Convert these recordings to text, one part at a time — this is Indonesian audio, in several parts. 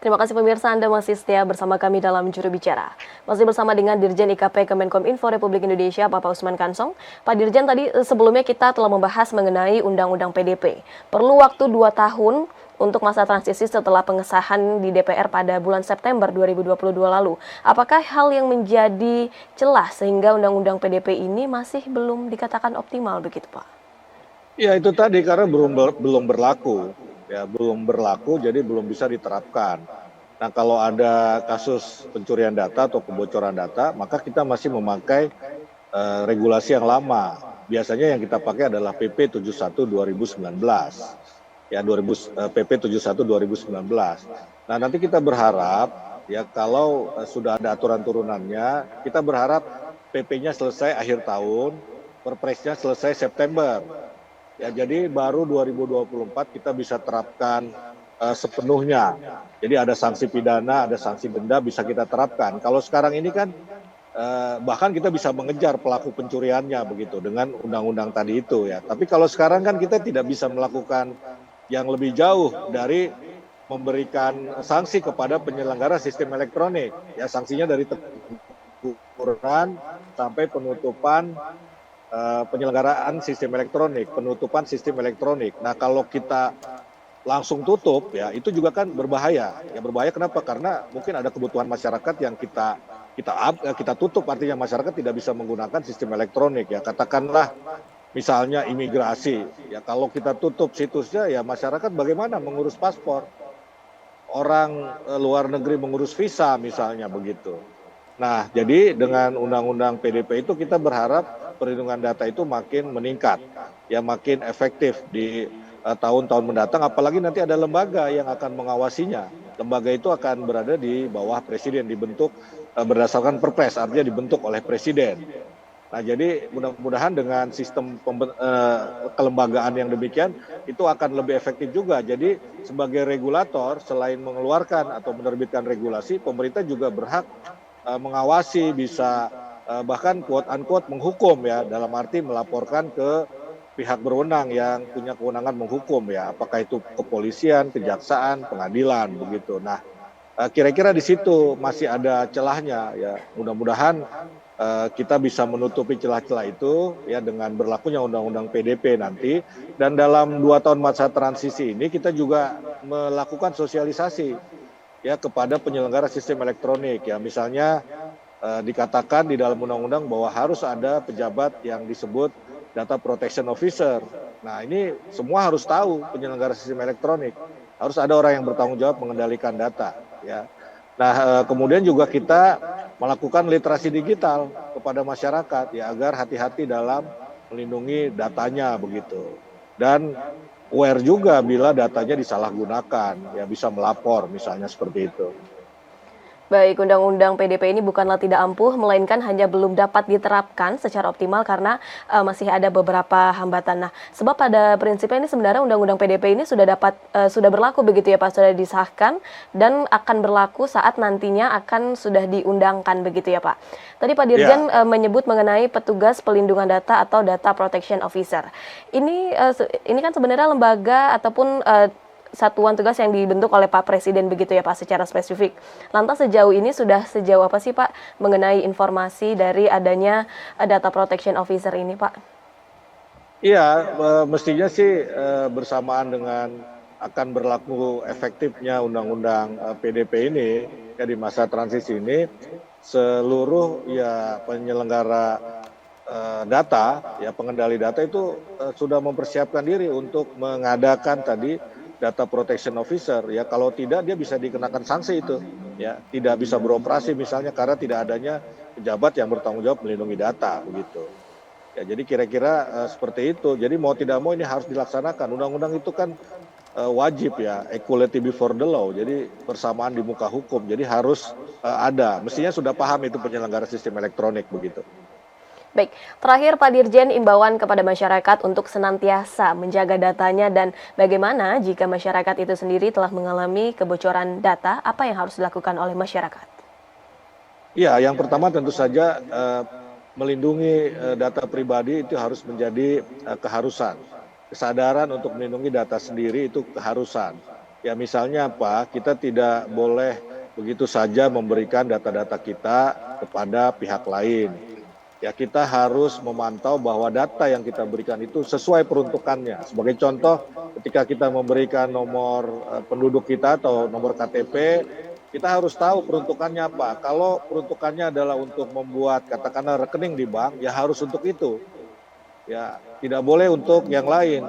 Terima kasih pemirsa, Anda masih setia bersama kami dalam Juru Bicara. Masih bersama dengan Dirjen IKP Kemenkominfo Republik Indonesia, Bapak Usman Kansong. Pak Dirjen, tadi sebelumnya kita telah membahas mengenai Undang-Undang PDP. Perlu waktu 2 tahun untuk masa transisi setelah pengesahan di DPR pada bulan September 2022 lalu. Apakah hal yang menjadi celah sehingga Undang-Undang PDP ini masih belum dikatakan optimal begitu, Pak? Ya itu tadi karena belum berlaku, ya belum berlaku jadi belum bisa diterapkan. Nah kalau ada kasus pencurian data atau kebocoran data, maka kita masih memakai regulasi yang lama. Biasanya yang kita pakai adalah PP 71 2019, ya PP 71 2019. Nah nanti kita berharap ya kalau sudah ada aturan turunannya, kita berharap PP-nya selesai akhir tahun, Perpresnya selesai September. Ya, jadi baru 2024 kita bisa terapkan sepenuhnya. Jadi ada sanksi pidana, ada sanksi denda bisa kita terapkan. Kalau sekarang ini kan bahkan kita bisa mengejar pelaku pencuriannya begitu dengan undang-undang tadi itu ya. Tapi kalau sekarang kan kita tidak bisa melakukan yang lebih jauh dari memberikan sanksi kepada penyelenggara sistem elektronik. Ya sanksinya dari teguran sampai penutupan penyelenggaraan sistem elektronik, penutupan sistem elektronik. Nah, kalau kita langsung tutup, ya itu juga kan berbahaya. Ya berbahaya kenapa? Karena mungkin ada kebutuhan masyarakat yang kita tutup, artinya masyarakat tidak bisa menggunakan sistem elektronik. Ya katakanlah, misalnya imigrasi. Ya kalau kita tutup situsnya, ya masyarakat bagaimana mengurus paspor? Orang luar negeri mengurus visa, misalnya begitu. Nah, jadi dengan Undang-Undang PDP itu kita berharap perlindungan data itu makin meningkat, ya makin efektif di tahun-tahun mendatang, apalagi nanti ada lembaga yang akan mengawasinya. Lembaga itu akan berada di bawah Presiden, dibentuk berdasarkan Perpres, artinya dibentuk oleh Presiden. Nah, jadi mudah-mudahan dengan sistem kelembagaan yang demikian, itu akan lebih efektif juga. Jadi sebagai regulator, selain mengeluarkan atau menerbitkan regulasi, pemerintah juga berhak mengawasi, bisa bahkan quote unquote menghukum ya, dalam arti melaporkan ke pihak berwenang yang punya kewenangan menghukum ya, apakah itu kepolisian, kejaksaan, pengadilan begitu. Nah, kira-kira di situ masih ada celahnya ya. Mudah-mudahan kita bisa menutupi celah-celah itu ya dengan berlakunya Undang-Undang PDP nanti, dan dalam 2 tahun masa transisi ini kita juga melakukan sosialisasi ya kepada penyelenggara sistem elektronik ya, misalnya dikatakan di dalam undang-undang bahwa harus ada pejabat yang disebut data protection officer. Nah ini semua harus tahu, penyelenggara sistem elektronik harus ada orang yang bertanggung jawab mengendalikan data ya. Nah kemudian juga kita melakukan literasi digital kepada masyarakat ya, agar hati-hati dalam melindungi datanya begitu, dan aware juga bila datanya disalahgunakan, ya bisa melapor misalnya seperti itu. Baik, Undang-Undang PDP ini bukanlah tidak ampuh, melainkan hanya belum dapat diterapkan secara optimal karena masih ada beberapa hambatan. Nah, sebab pada prinsipnya ini sebenarnya Undang-Undang PDP ini sudah berlaku begitu ya Pak, sudah disahkan dan akan berlaku saat nantinya akan sudah diundangkan begitu ya Pak. Tadi Pak Dirjen menyebut mengenai petugas pelindungan data atau data protection officer. Ini kan sebenarnya lembaga ataupun satuan tugas yang dibentuk oleh Pak Presiden begitu ya Pak, secara spesifik. Lantas sejauh ini sudah sejauh apa sih Pak mengenai informasi dari adanya data protection officer ini Pak? Iya, mestinya sih bersamaan dengan akan berlaku efektifnya Undang-Undang PDP ini ya, di masa transisi ini seluruh ya penyelenggara data ya, pengendali data itu sudah mempersiapkan diri untuk mengadakan tadi data protection officer ya. Kalau tidak dia bisa dikenakan sanksi itu ya, tidak bisa beroperasi misalnya karena tidak adanya pejabat yang bertanggung jawab melindungi data begitu ya. Jadi kira-kira seperti itu. Jadi mau tidak mau ini harus dilaksanakan. Undang-undang itu kan wajib ya, equality before the law, jadi persamaan di muka hukum, jadi harus ada, mestinya sudah paham itu penyelenggara sistem elektronik begitu. Baik, terakhir Pak Dirjen, imbauan kepada masyarakat untuk senantiasa menjaga datanya dan bagaimana jika masyarakat itu sendiri telah mengalami kebocoran data, apa yang harus dilakukan oleh masyarakat? Ya, yang pertama tentu saja melindungi data pribadi itu harus menjadi keharusan. Kesadaran untuk melindungi data sendiri itu keharusan. Ya misalnya apa? Kita tidak boleh begitu saja memberikan data-data kita kepada pihak lain. Ya kita harus memantau bahwa data yang kita berikan itu sesuai peruntukannya. Sebagai contoh, ketika kita memberikan nomor penduduk kita atau nomor KTP, kita harus tahu peruntukannya apa. Kalau peruntukannya adalah untuk membuat katakanlah rekening di bank, ya harus untuk itu. Ya, tidak boleh untuk yang lain.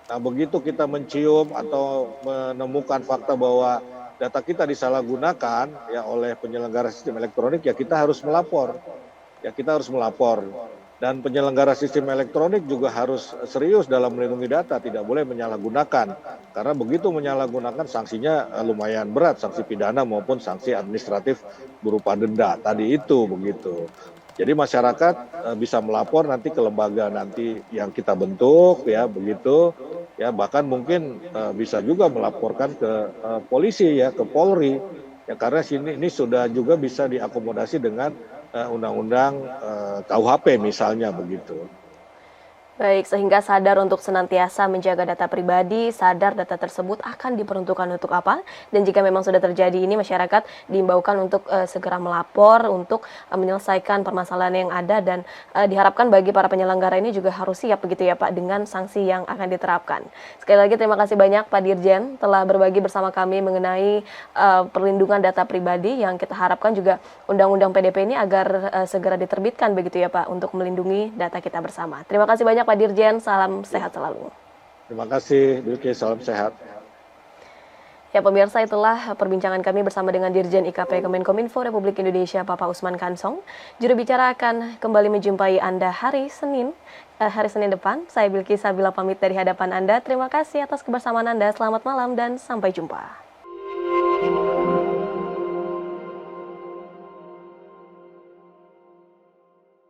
Nah, begitu kita mencium atau menemukan fakta bahwa data kita disalahgunakan ya oleh penyelenggara sistem elektronik, ya kita harus melapor. Ya kita harus melapor. Dan penyelenggara sistem elektronik juga harus serius dalam melindungi data, tidak boleh menyalahgunakan. Karena begitu menyalahgunakan sanksinya lumayan berat, sanksi pidana maupun sanksi administratif berupa denda. Tadi itu begitu. Jadi masyarakat bisa melapor nanti ke lembaga nanti yang kita bentuk ya begitu. Ya bahkan mungkin bisa juga melaporkan ke polisi ya, ke Polri. Ya karena ini sudah juga bisa diakomodasi dengan undang-undang KUHP misalnya begitu. Baik, sehingga sadar untuk senantiasa menjaga data pribadi, sadar data tersebut akan diperuntukkan untuk apa, dan jika memang sudah terjadi ini, masyarakat diimbaukan untuk segera melapor, untuk menyelesaikan permasalahan yang ada, dan diharapkan bagi para penyelenggara ini juga harus siap begitu ya Pak, dengan sanksi yang akan diterapkan. Sekali lagi terima kasih banyak Pak Dirjen telah berbagi bersama kami mengenai perlindungan data pribadi yang kita harapkan juga Undang-Undang PDP ini agar segera diterbitkan begitu ya Pak, untuk melindungi data kita bersama. Terima kasih banyak Pak Dirjen, salam sehat selalu. Terima kasih, Bilkis, salam sehat. Ya pemirsa, itulah perbincangan kami bersama dengan Dirjen IKP Kemenkominfo Republik Indonesia, Bapak Usman Kansong. Juru bicara akan kembali menjumpai Anda hari Senin depan. Saya Bilkis Sabila pamit dari hadapan Anda. Terima kasih atas kebersamaan Anda. Selamat malam dan sampai jumpa.